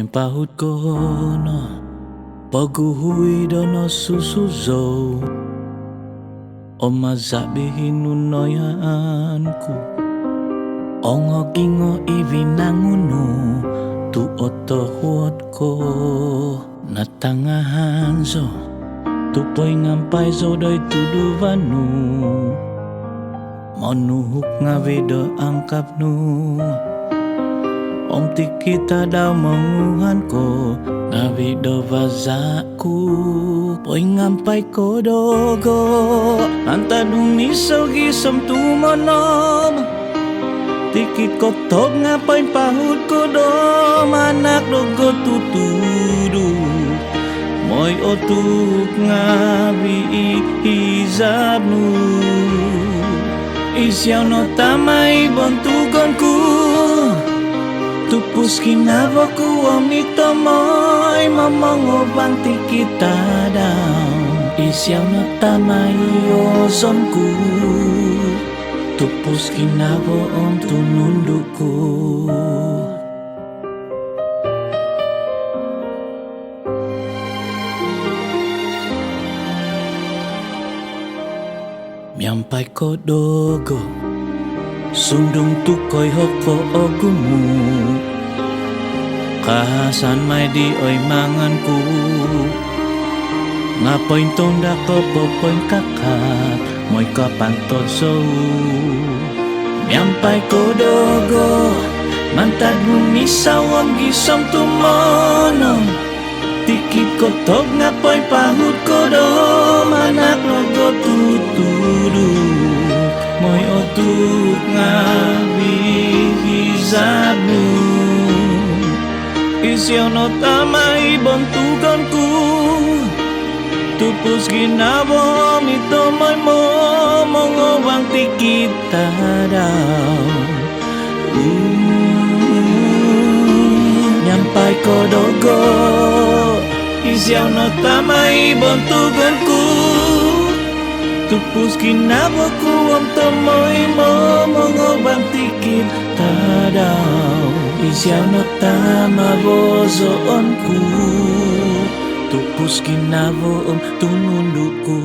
poin pahut kono paguhui dono susuzo oma zabi hinunoyanku ongo gingo ivinangunu tu oto huotko natangahan zo tu poy ngampai zo doi tuduvanu monuhuk ngavedo angkapnu om tikita daw manguhan ko navido vazaku poy ngampai ko dogo anta dumiso gisom tumonom tikit ko top ngapain pahut ko dom anak dogo tutudu moy otuk ngabi hizabnu isyaw no tamay bontugonku tupus kinavoku om nito moy mamongo bang tikita daw isyaw no tamay osonku tupus kinavo om tununduku Nyampai ko dogo sundung tukoy hoko ogumu kahasan may di oy manganku ngapoin tonda ko popoin kakak moy kapantod so Nyampai ko dogo mantad bumisaw ang gisom tumono tikit ko tog ngapoy pahut ko do anak logo tutudu moy otuk ngabi hizabnu isyaw no tamay bontugonku tupus ginabo mito moy mo mongobang tikita daw Nyampai ko dogo isyaw no tamay bontugonku tupus kinaboku om tomoy mo mongobang tikita daw isyaw no tama bozoonku tupus kinavo om tununduku